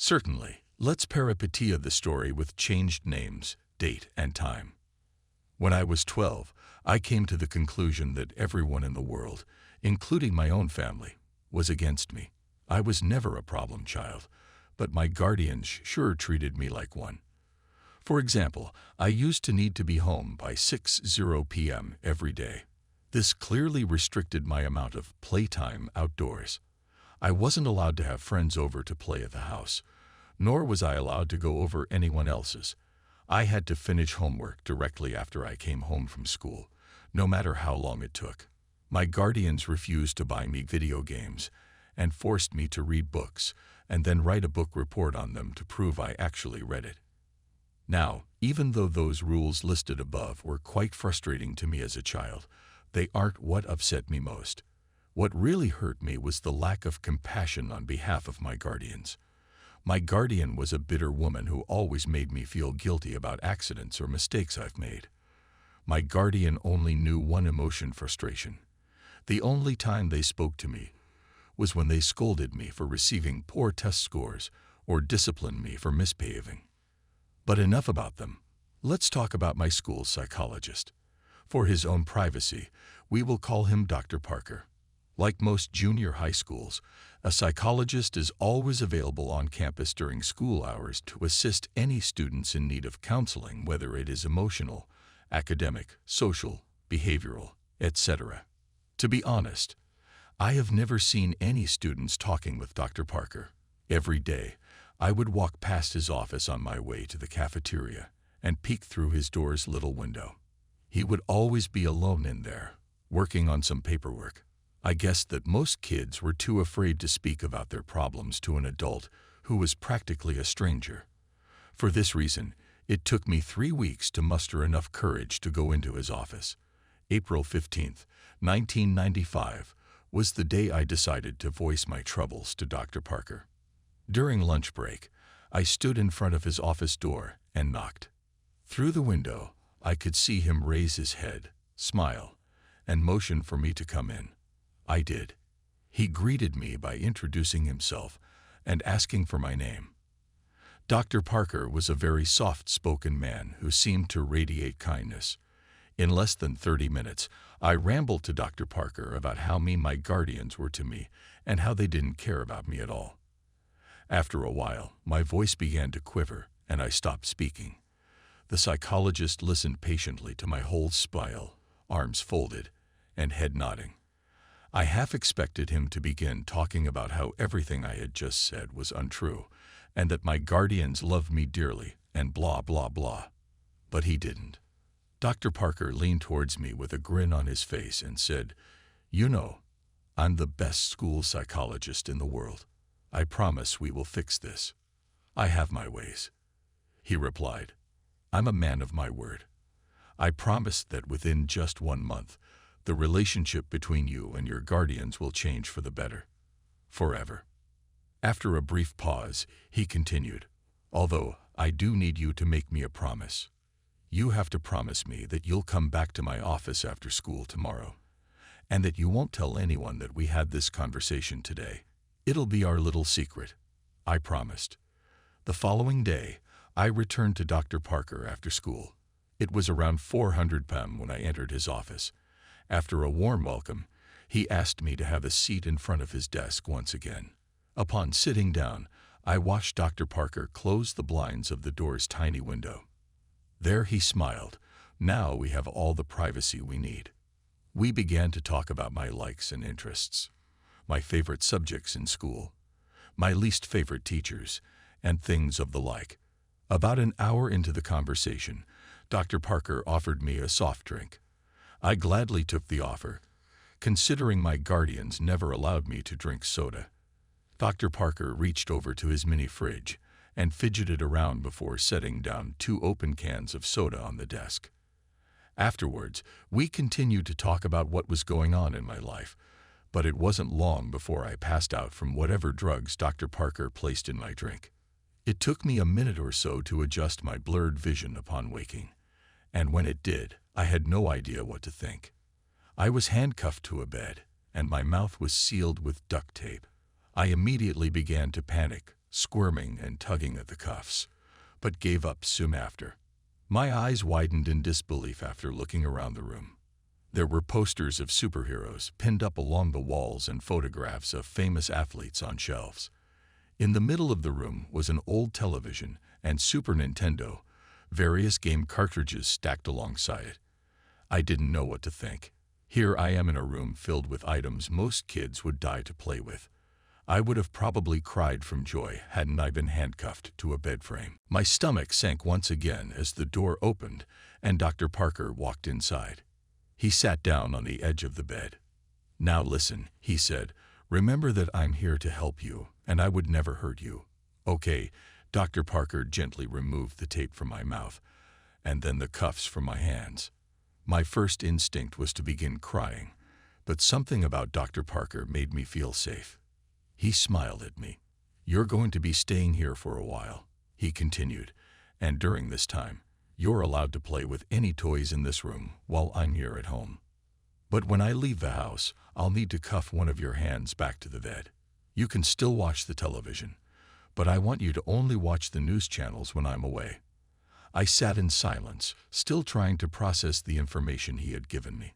Certainly. Let's peripetia the story with changed names, date, and time. When I was 12, I came to the conclusion that everyone in the world, including my own family, was against me. I was never a problem child, but my guardians sure treated me like one. For example, I used to need to be home by 6:00 p.m. every day. This clearly restricted my amount of playtime outdoors. I wasn't allowed to have friends over to play at the house, nor was I allowed to go over anyone else's. I had to finish homework directly after I came home from school, no matter how long it took. My guardians refused to buy me video games and forced me to read books and then write a book report on them to prove I actually read it. Now, even though those rules listed above were quite frustrating to me as a child, they aren't what upset me most. What really hurt me was the lack of compassion on behalf of my guardians. My guardian was a bitter woman who always made me feel guilty about accidents or mistakes I've made. My guardian only knew one emotion: frustration. The only time they spoke to me was when they scolded me for receiving poor test scores or disciplined me for misbehaving. But enough about them. Let's talk about my school's psychologist. For his own privacy, we will call him Dr. Parker. Like most junior high schools, a psychologist is always available on campus during school hours to assist any students in need of counseling, whether it is emotional, academic, social, behavioral, etc. To be honest, I have never seen any students talking with Dr. Parker. Every day, I would walk past his office on my way to the cafeteria and peek through his door's little window. He would always be alone in there, working on some paperwork. I guessed that most kids were too afraid to speak about their problems to an adult who was practically a stranger. For this reason, it took me 3 weeks to muster enough courage to go into his office. April 15th, 1995, was the day I decided to voice my troubles to Dr. Parker. During lunch break, I stood in front of his office door and knocked. Through the window, I could see him raise his head, smile, and motion for me to come in. I did. He greeted me by introducing himself and asking for my name. Dr. Parker was a very soft-spoken man who seemed to radiate kindness. In less than 30 minutes, I rambled to Dr. Parker about how mean my guardians were to me and how they didn't care about me at all. After a while, my voice began to quiver and I stopped speaking. The psychologist listened patiently to my whole spiel, arms folded and head nodding. I half expected him to begin talking about how everything I had just said was untrue and that my guardians loved me dearly and blah, blah, blah. But he didn't. Dr. Parker leaned towards me with a grin on his face and said, "You know, I'm the best school psychologist in the world. I promise we will fix this. I have my ways." He replied, "I'm a man of my word. I promise that within just 1 month, the relationship between you and your guardians will change for the better. Forever." After a brief pause, he continued, "Although I do need you to make me a promise. You have to promise me that you'll come back to my office after school tomorrow, and that you won't tell anyone that we had this conversation today. It'll be our little secret." I promised. The following day, I returned to Dr. Parker after school. It was around 400 p.m. when I entered his office. After a warm welcome, he asked me to have a seat in front of his desk once again. Upon sitting down, I watched Dr. Parker close the blinds of the door's tiny window. There he smiled. Now we have all the privacy we need. We began to talk about my likes and interests, my favorite subjects in school, my least favorite teachers, and things of the like. About an hour into the conversation, Dr. Parker offered me a soft drink. I gladly took the offer, considering my guardians never allowed me to drink soda. Dr. Parker reached over to his mini fridge and fidgeted around before setting down 2 open cans of soda on the desk. Afterwards, we continued to talk about what was going on in my life, but it wasn't long before I passed out from whatever drugs Dr. Parker placed in my drink. It took me a minute or so to adjust my blurred vision upon waking, and when it did, I had no idea what to think. I was handcuffed to a bed, and my mouth was sealed with duct tape. I immediately began to panic, squirming and tugging at the cuffs, but gave up soon after. My eyes widened in disbelief after looking around the room. There were posters of superheroes pinned up along the walls and photographs of famous athletes on shelves. In the middle of the room was an old television and Super Nintendo, various game cartridges stacked alongside it. I didn't know what to think. Here I am in a room filled with items most kids would die to play with. I would have probably cried from joy hadn't I been handcuffed to a bed frame. My stomach sank once again as the door opened and Dr. Parker walked inside. He sat down on the edge of the bed. "Now listen," he said. "Remember that I'm here to help you, and I would never hurt you." "Okay." Dr. Parker gently removed the tape from my mouth, and then the cuffs from my hands. My first instinct was to begin crying, but something about Dr. Parker made me feel safe. He smiled at me. "You're going to be staying here for a while," he continued, "and during this time, you're allowed to play with any toys in this room while I'm here at home. But when I leave the house, I'll need to cuff one of your hands back to the bed. You can still watch the television, but I want you to only watch the news channels when I'm away." I sat in silence, still trying to process the information he had given me.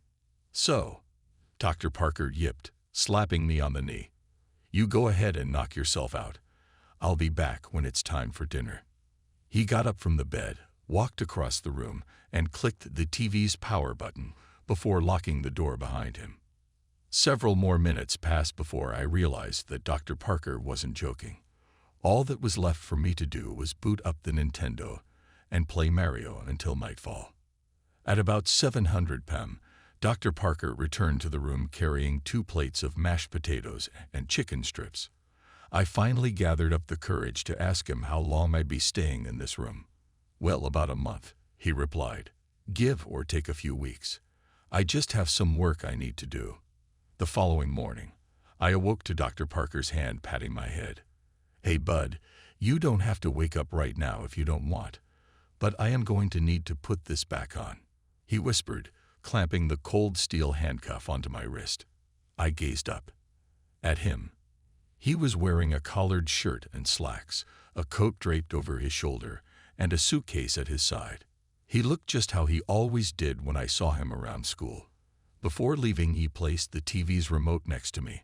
"So," Dr. Parker yipped, slapping me on the knee, "you go ahead and knock yourself out. I'll be back when it's time for dinner." He got up from the bed, walked across the room, and clicked the TV's power button before locking the door behind him. Several more minutes passed before I realized that Dr. Parker wasn't joking. All that was left for me to do was boot up the Nintendo and play Mario until nightfall. At about 700 p.m., Dr. Parker returned to the room carrying 2 plates of mashed potatoes and chicken strips. I finally gathered up the courage to ask him how long I'd be staying in this room. "Well, about a month," he replied. "Give or take a few weeks. I just have some work I need to do." The following morning, I awoke to Dr. Parker's hand patting my head. "Hey, bud, you don't have to wake up right now if you don't want, but I am going to need to put this back on," he whispered, clamping the cold steel handcuff onto my wrist. I gazed up at him. He was wearing a collared shirt and slacks, a coat draped over his shoulder, and a suitcase at his side. He looked just how he always did when I saw him around school. Before leaving, he placed the TV's remote next to me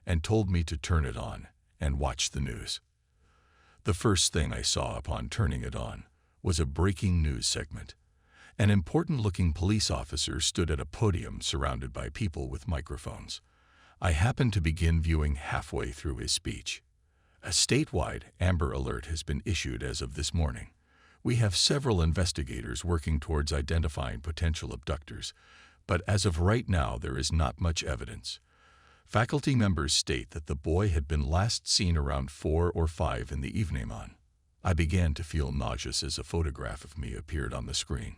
and told me to turn it on and watch the news. The first thing I saw upon turning it on was a breaking news segment. An important-looking police officer stood at a podium surrounded by people with microphones. I happened to begin viewing halfway through his speech. "A statewide Amber Alert has been issued as of this morning. We have several investigators working towards identifying potential abductors, but as of right now there is not much evidence. Faculty members state that the boy had been last seen around 4 or 5 in the evening on." I began to feel nauseous as a photograph of me appeared on the screen.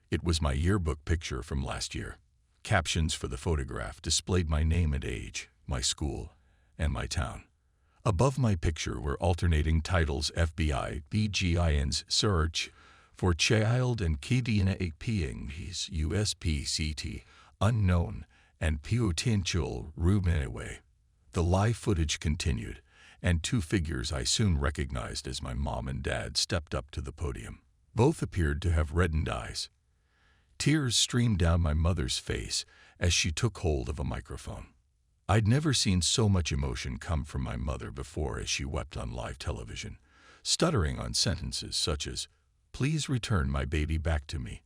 It was my yearbook picture from last year. Captions for the photograph displayed my name and age, my school, and my town. Above my picture were alternating titles: FBI, BGIN's search for child and kidnappings, USPCT, unknown, and potential runaway. The live footage continued, and 2 figures I soon recognized as my mom and dad stepped up to the podium. Both appeared to have reddened eyes. Tears streamed down my mother's face as she took hold of a microphone. I'd never seen so much emotion come from my mother before as she wept on live television, stuttering on sentences such as, "Please return my baby back to me,"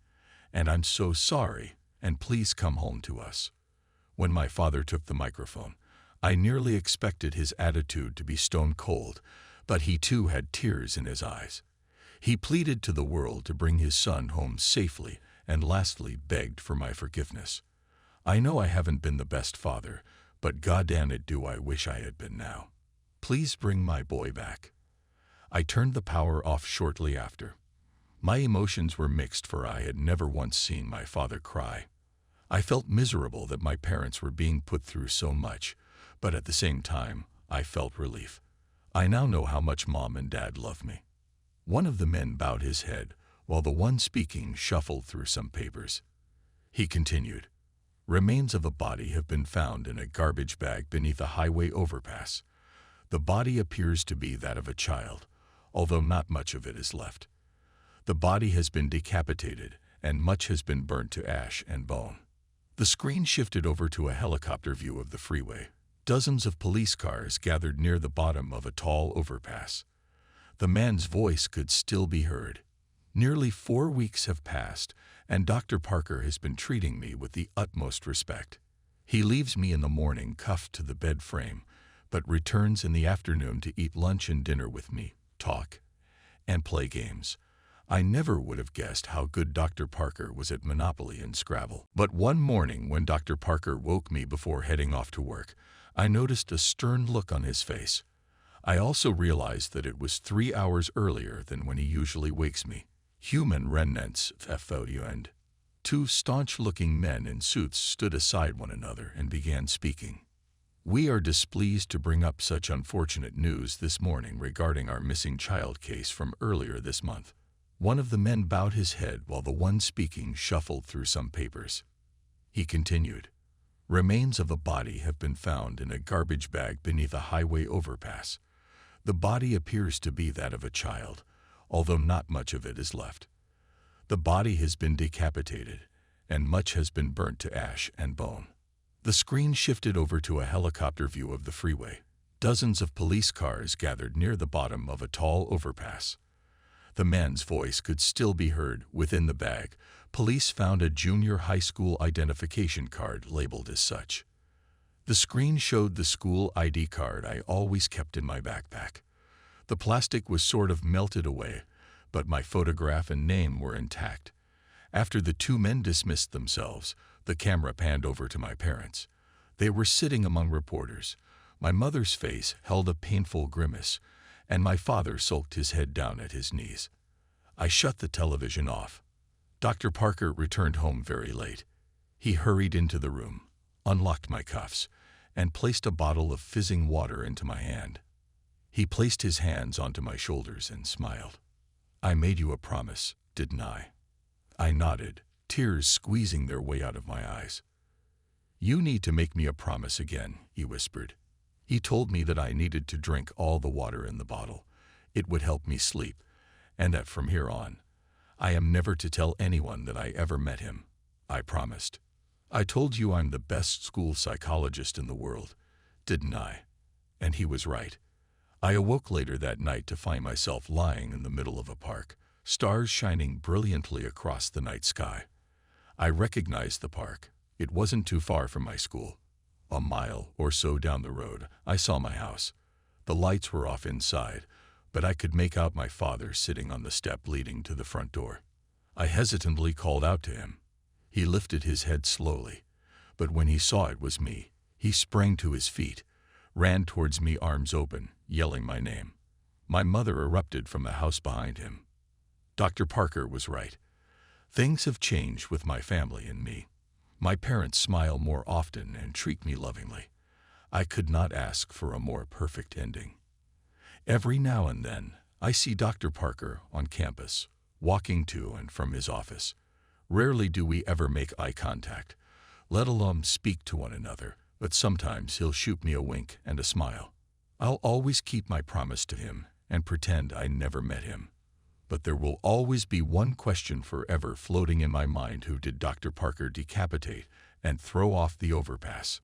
and "I'm so sorry," and "Please come home to us." When my father took the microphone, I nearly expected his attitude to be stone cold, but he too had tears in his eyes. He pleaded to the world to bring his son home safely and lastly begged for my forgiveness. I know I haven't been the best father, but goddamn it do I wish I had been now. Please bring my boy back. I turned the power off shortly after. My emotions were mixed, for I had never once seen my father cry. I felt miserable that my parents were being put through so much, but at the same time, I felt relief. I now know how much Mom and Dad love me. One of the men bowed his head, while the one speaking shuffled through some papers. He continued, "Remains of a body have been found in a garbage bag beneath a highway overpass. The body appears to be that of a child, although not much of it is left. The body has been decapitated, and much has been burnt to ash and bone. The screen shifted over to a helicopter view of the freeway. Dozens of police cars gathered near the bottom of a tall overpass. The man's voice could still be heard. Nearly 4 weeks have passed, and Dr. Parker has been treating me with the utmost respect. He leaves me in the morning cuffed to the bed frame, but returns in the afternoon to eat lunch and dinner with me, talk, and play games. I never would have guessed how good Dr. Parker was at Monopoly and Scrabble. But one morning when Dr. Parker woke me before heading off to work, I noticed a stern look on his face. I also realized that it was 3 hours earlier than when he usually wakes me. Human remnants, and 2 staunch-looking men in suits stood aside one another and began speaking. "We are displeased to bring up such unfortunate news this morning regarding our missing child case from earlier this month." One of the men bowed his head while the one speaking shuffled through some papers. He continued, "Remains of a body have been found in a garbage bag beneath a highway overpass. The body appears to be that of a child, although not much of it is left. The body has been decapitated, and much has been burnt to ash and bone." The screen shifted over to a helicopter view of the freeway. Dozens of police cars gathered near the bottom of a tall overpass. The man's voice could still be heard. Within the bag, police found a junior high school identification card labeled as such. The screen showed the school ID card I always kept in my backpack. The plastic was sort of melted away, but my photograph and name were intact. After the 2 men dismissed themselves, the camera panned over to my parents. They were sitting among reporters. My mother's face held a painful grimace, and my father sulked his head down at his knees. I shut the television off. Dr. Parker returned home very late. He hurried into the room, unlocked my cuffs, and placed a bottle of fizzing water into my hand. He placed his hands onto my shoulders and smiled. "I made you a promise, didn't I?" I nodded, tears squeezing their way out of my eyes. "You need to make me a promise again," he whispered. He told me that I needed to drink all the water in the bottle. It would help me sleep, and that from here on, I am never to tell anyone that I ever met him. I promised. "I told you I'm the best school psychologist in the world, didn't I?" And he was right. I awoke later that night to find myself lying in the middle of a park, stars shining brilliantly across the night sky. I recognized the park. It wasn't too far from my school. A mile or so down the road, I saw my house. The lights were off inside, but I could make out my father sitting on the step leading to the front door. I hesitantly called out to him. He lifted his head slowly, but when he saw it was me, he sprang to his feet, ran towards me arms open, yelling my name. My mother erupted from the house behind him. Dr. Parker was right. Things have changed with my family and me. My parents smile more often and treat me lovingly. I could not ask for a more perfect ending. Every now and then, I see Dr. Parker on campus, walking to and from his office. Rarely do we ever make eye contact, let alone speak to one another, but sometimes he'll shoot me a wink and a smile. I'll always keep my promise to him and pretend I never met him. But there will always be one question forever floating in my mind: who did Dr. Parker decapitate and throw off the overpass?